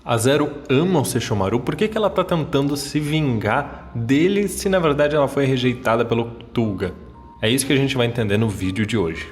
A Zero ama o Sesshomaru, por que ela tá tentando se vingar dele se na verdade ela foi rejeitada pelo Tolga? É isso que a gente vai entender no vídeo de hoje.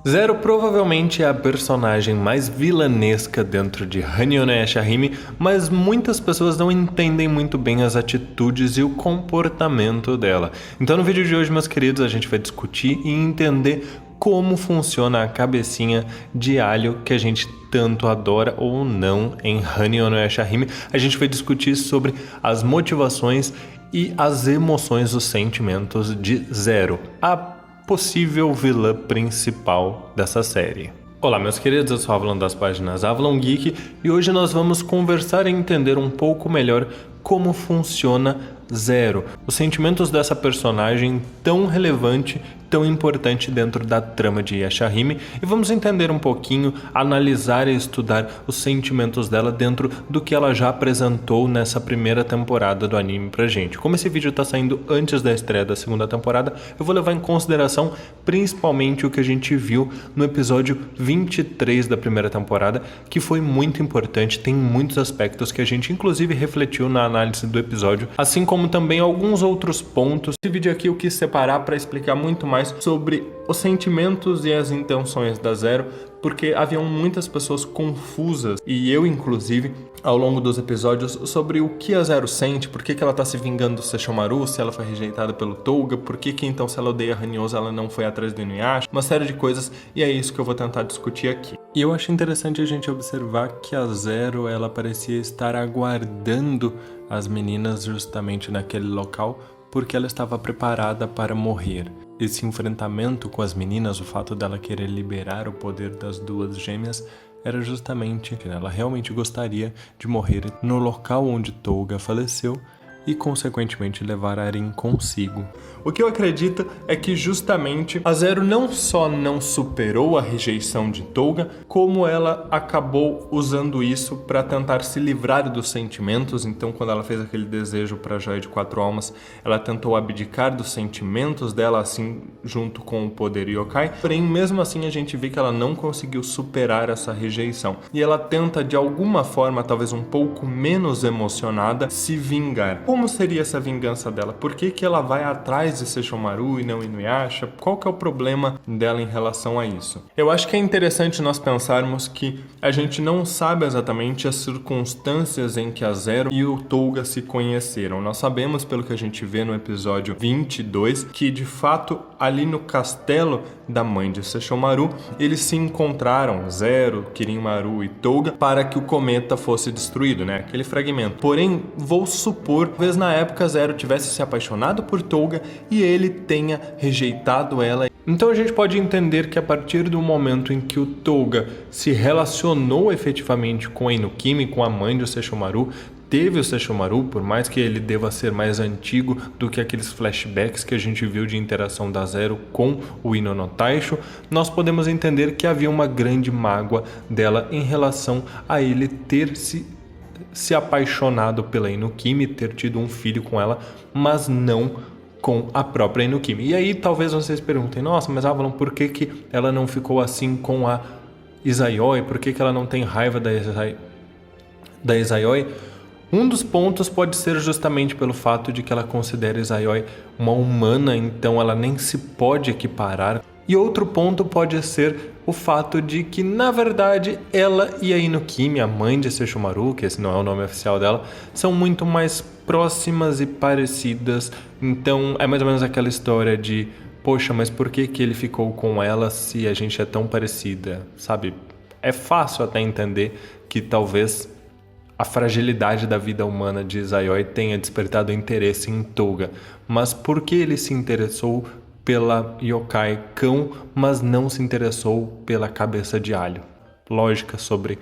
Zero provavelmente é a personagem mais vilanesca dentro de Hanyo no Yashahime, mas muitas pessoas não entendem muito bem as atitudes e o comportamento dela. Então no vídeo de hoje, meus queridos, a gente vai discutir e entender como funciona a cabecinha de alho que a gente tanto adora ou não em Hanyo no Yashahime. A gente vai discutir sobre as motivações e as emoções, os sentimentos de Zero, a possível vilã principal dessa série. Olá, meus queridos, eu sou o Avalon das páginas Avalon Geek e hoje nós vamos conversar e entender um pouco melhor como funciona Zero, os sentimentos dessa personagem tão relevante, tão importante dentro da trama de Yashahime, e vamos entender um pouquinho, analisar e estudar os sentimentos dela dentro do que ela já apresentou nessa primeira temporada do anime pra gente. Como esse vídeo tá saindo antes da estreia da segunda temporada, eu vou levar em consideração principalmente o que a gente viu no episódio 23 da primeira temporada, que foi muito importante, tem muitos aspectos que a gente inclusive refletiu na análise do episódio, assim como também alguns outros pontos. Esse vídeo aqui eu quis separar para explicar muito mais sobre os sentimentos e as intenções da Zero, porque haviam muitas pessoas confusas, e eu inclusive, ao longo dos episódios, sobre o que a Zero sente, por que ela tá se vingando do Sesshomaru, se ela foi rejeitada pelo Tolga, por que então se ela odeia Hanyoza ela não foi atrás do Inuyasha, uma série de coisas, e é isso que eu vou tentar discutir aqui. E eu acho interessante a gente observar que a Zero, ela parecia estar aguardando as meninas justamente naquele local, porque ela estava preparada para morrer. Esse enfrentamento com as meninas, o fato dela querer liberar o poder das duas gêmeas, era justamente que ela realmente gostaria de morrer no local onde Tolga faleceu e, consequentemente, levar Arin consigo. O que eu acredito é que justamente a Zero não só não superou a rejeição de Tolga, como ela acabou usando isso para tentar se livrar dos sentimentos. Então, quando ela fez aquele desejo para a Joia de Quatro Almas, ela tentou abdicar dos sentimentos dela, assim, junto com o poder Yokai. Porém, mesmo assim, a gente vê que ela não conseguiu superar essa rejeição. E ela tenta, de alguma forma, talvez um pouco menos emocionada, se vingar. Como seria essa vingança dela? Por que ela vai atrás de Sesshomaru e não Inuyasha? Qual que é o problema dela em relação a isso? Eu acho que é interessante nós pensarmos que a gente não sabe exatamente as circunstâncias em que a Zero e o Tolga se conheceram. Nós sabemos, pelo que a gente vê no episódio 22, que de fato ali no castelo da mãe de Sesshomaru, eles se encontraram, Zero, Kirinmaru e Tolga, para que o cometa fosse destruído, né? Aquele fragmento. Porém, vou supor, talvez na época Zero tivesse se apaixonado por Tolga e ele tenha rejeitado ela. Então a gente pode entender que a partir do momento em que o Tolga se relacionou efetivamente com a Inukimi, com a mãe de Sesshomaru, teve o Sesshomaru, por mais que ele deva ser mais antigo do que aqueles flashbacks que a gente viu de interação da Zero com o Ino no Taisho, nós podemos entender que havia uma grande mágoa dela em relação a ele ter se apaixonado pela Inukimi, ter tido um filho com ela, mas não com a própria Inukimi. E aí talvez vocês perguntem, nossa, mas Avalon, por que ela não ficou assim com a Izayoi? Por que ela não tem raiva da Izayoi? Um dos pontos pode ser justamente pelo fato de que ela considera Izayoi uma humana, então ela nem se pode equiparar. E outro ponto pode ser o fato de que, na verdade, ela e a Inukimi, a mãe de Sesshomaru, que esse não é o nome oficial dela, são muito mais próximas e parecidas. Então é mais ou menos aquela história de, poxa, mas por que ele ficou com ela se a gente é tão parecida, sabe? É fácil até entender que talvez a fragilidade da vida humana de Izayoi tenha despertado interesse em Tolga, mas por que ele se interessou pela Yokai Cão, mas não se interessou pela cabeça de alho? Lógica sobre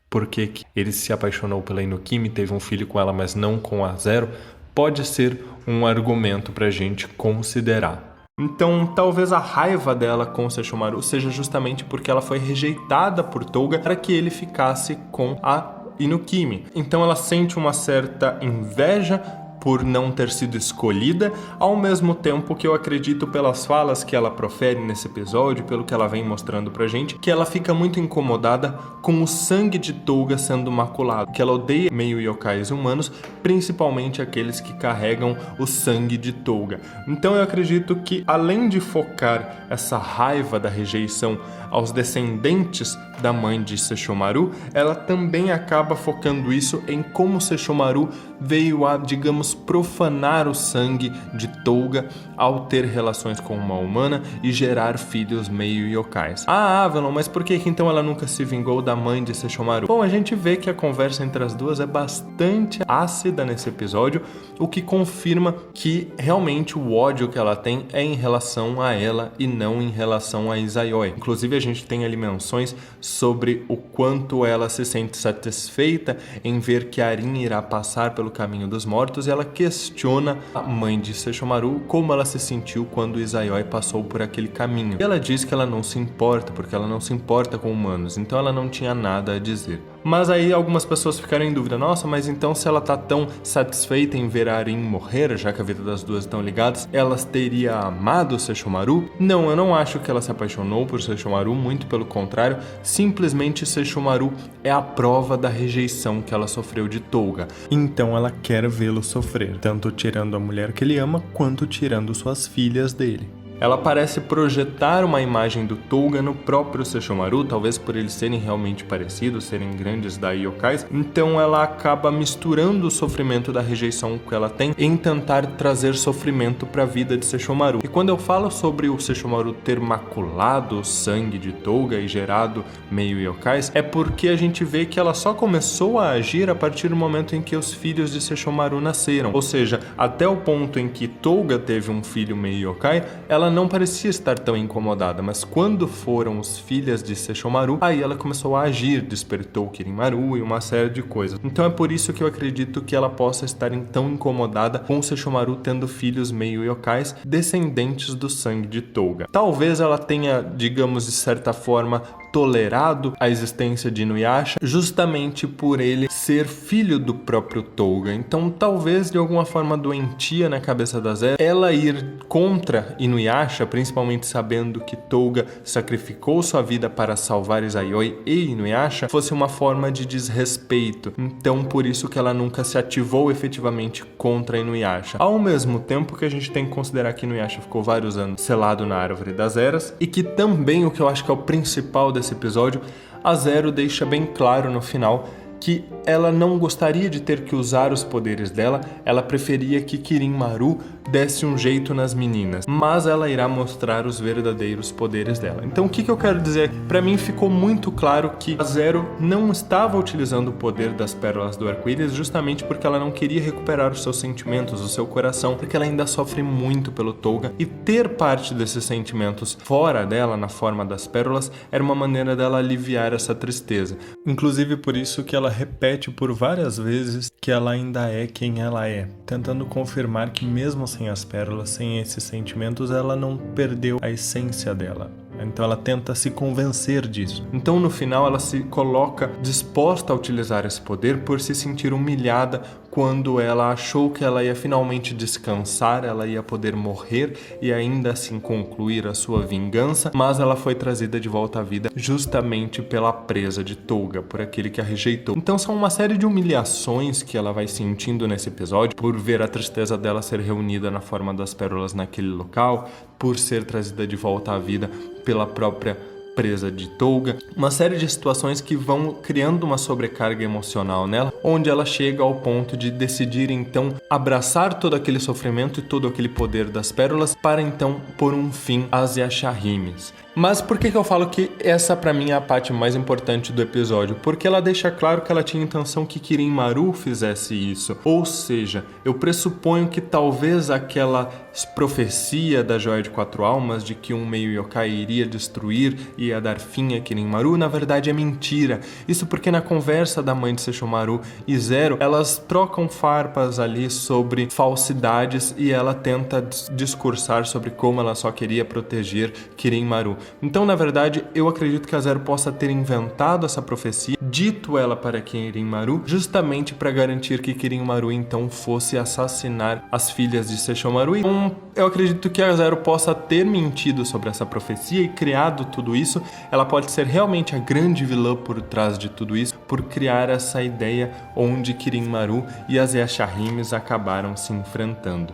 por que ele se apaixonou pela Inukimi, teve um filho com ela, mas não com a Zero, pode ser um argumento para a gente considerar. Então, talvez a raiva dela com o Sesshomaru seja justamente porque ela foi rejeitada por Tolga para que ele ficasse com a Inukimi. Então ela sente uma certa inveja por não ter sido escolhida, ao mesmo tempo que eu acredito pelas falas que ela profere nesse episódio, pelo que ela vem mostrando pra gente, que ela fica muito incomodada com o sangue de Touga sendo maculado, que ela odeia meio yokais humanos, principalmente aqueles que carregam o sangue de Touga. Então eu acredito que, além de focar essa raiva da rejeição aos descendentes da mãe de Sesshomaru, ela também acaba focando isso em como Sesshomaru veio a, digamos, profanar o sangue de Touga ao ter relações com uma humana e gerar filhos meio yokais. Ah, Avalon, mas por que então ela nunca se vingou da mãe de Sesshomaru? Bom, a gente vê que a conversa entre as duas é bastante ácida nesse episódio, o que confirma que realmente o ódio que ela tem é em relação a ela e não em relação a Izayoi. Inclusive a gente tem ali menções sobre o quanto ela se sente satisfeita em ver que Arin irá passar pelo caminho dos mortos, e ela questiona a mãe de Sesshomaru como ela se sentiu quando Izayoi passou por aquele caminho. E ela diz que ela não se importa, porque ela não se importa com humanos, então ela não tinha nada a dizer. Mas aí algumas pessoas ficaram em dúvida, nossa, mas então se ela tá tão satisfeita em ver a Arin morrer, já que a vida das duas estão ligadas, ela teria amado Sesshomaru? Não, eu não acho que ela se apaixonou por Sesshomaru, muito pelo contrário, simplesmente Sesshomaru é a prova da rejeição que ela sofreu de Touga. Então ela quer vê-lo sofrer, tanto tirando a mulher que ele ama, quanto tirando suas filhas dele. Ela parece projetar uma imagem do Touga no próprio Sesshomaru, talvez por eles serem realmente parecidos, serem grandes daí yokais. Então ela acaba misturando o sofrimento da rejeição que ela tem em tentar trazer sofrimento para a vida de Sesshomaru. E quando eu falo sobre o Sesshomaru ter maculado o sangue de Touga e gerado meio yokais, é porque a gente vê que ela só começou a agir a partir do momento em que os filhos de Sesshomaru nasceram. Ou seja, até o ponto em que Touga teve um filho meio yokai, ela não parecia estar tão incomodada, mas quando foram os filhos de Sesshomaru, aí ela começou a agir, despertou Kirinmaru e uma série de coisas. Então é por isso que eu acredito que ela possa estar tão incomodada com Sesshomaru tendo filhos meio yokais, descendentes do sangue de Touga. Talvez ela tenha, digamos, de certa forma, tolerado a existência de Inuyasha justamente por ele ser filho do próprio Touga. Então talvez de alguma forma doentia na cabeça da Zero ela ir contra Inuyasha, principalmente sabendo que Touga sacrificou sua vida para salvar Izayoi e Inuyasha, fosse uma forma de desrespeito. Então por isso que ela nunca se ativou efetivamente contra Inuyasha. Ao mesmo tempo que a gente tem que considerar que Inuyasha ficou vários anos selado na Árvore das Eras, e que também o que eu acho que é o principal desse episódio, a Zero deixa bem claro no final que ela não gostaria de ter que usar os poderes dela, ela preferia que Kirinmaru desse um jeito nas meninas, mas ela irá mostrar os verdadeiros poderes dela. Então o que eu quero dizer? Pra mim ficou muito claro que a Zero não estava utilizando o poder das pérolas do arco-íris justamente porque ela não queria recuperar os seus sentimentos, o seu coração, porque ela ainda sofre muito pelo Touga, e ter parte desses sentimentos fora dela, na forma das pérolas, era uma maneira dela aliviar essa tristeza. Inclusive por isso que ela repete por várias vezes que ela ainda é quem ela é, tentando confirmar que mesmo sem as pérolas, sem esses sentimentos, ela não perdeu a essência dela. Então ela tenta se convencer disso. Então no final ela se coloca disposta a utilizar esse poder por se sentir humilhada quando ela achou que ela ia finalmente descansar, ela ia poder morrer e ainda assim concluir a sua vingança, mas ela foi trazida de volta à vida justamente pela presa de Touga, por aquele que a rejeitou. Então são uma série de humilhações que ela vai sentindo nesse episódio, por ver a tristeza dela ser reunida na forma das pérolas naquele local, por ser trazida de volta à vida pela própria presa de Touga, uma série de situações que vão criando uma sobrecarga emocional nela, onde ela chega ao ponto de decidir então abraçar todo aquele sofrimento e todo aquele poder das pérolas para então pôr um fim às Yashahimes. Mas por que eu falo que essa pra mim é a parte mais importante do episódio? Porque ela deixa claro que ela tinha intenção que Kirinmaru fizesse isso. Ou seja, eu pressuponho que talvez aquela profecia da Joia de Quatro Almas de que um meio yokai iria destruir e ia dar fim a Kirinmaru, na verdade é mentira. Isso porque na conversa da mãe de Sesshomaru e Zero, elas trocam farpas ali sobre falsidades e ela tenta discursar sobre como ela só queria proteger Kirinmaru. Então, na verdade, eu acredito que a Zero possa ter inventado essa profecia dito ela para Kirin-Maru, justamente para garantir que Kirin-Maru então fosse assassinar as filhas de Sesshomaru. Então, eu acredito que a Zero possa ter mentido sobre essa profecia e criado tudo isso. Ela pode ser realmente a grande vilã por trás de tudo isso, por criar essa ideia onde Kirin-Maru e as Yashahimes acabaram se enfrentando.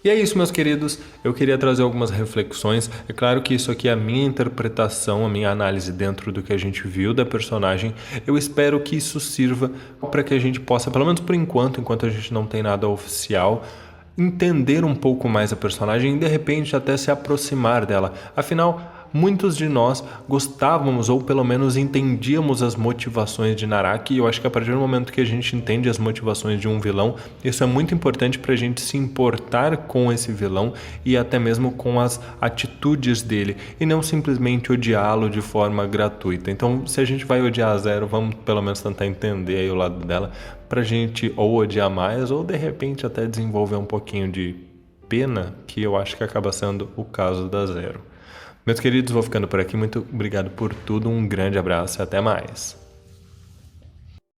E é isso, meus queridos, eu queria trazer algumas reflexões. É claro que isso aqui é a minha interpretação, a minha análise dentro do que a gente viu da personagem. Eu espero que isso sirva para que a gente possa, pelo menos por enquanto a gente não tem nada oficial, entender um pouco mais a personagem e de repente até se aproximar dela. Afinal, muitos de nós gostávamos ou pelo menos entendíamos as motivações de Naraki, e eu acho que a partir do momento que a gente entende as motivações de um vilão, isso é muito importante para a gente se importar com esse vilão e até mesmo com as atitudes dele e não simplesmente odiá-lo de forma gratuita. Então, se a gente vai odiar a Zero, vamos pelo menos tentar entender aí o lado dela pra gente ou odiar mais ou de repente até desenvolver um pouquinho de pena, que eu acho que acaba sendo o caso da Zero. Meus queridos, vou ficando por aqui. Muito obrigado por tudo. Um grande abraço e até mais.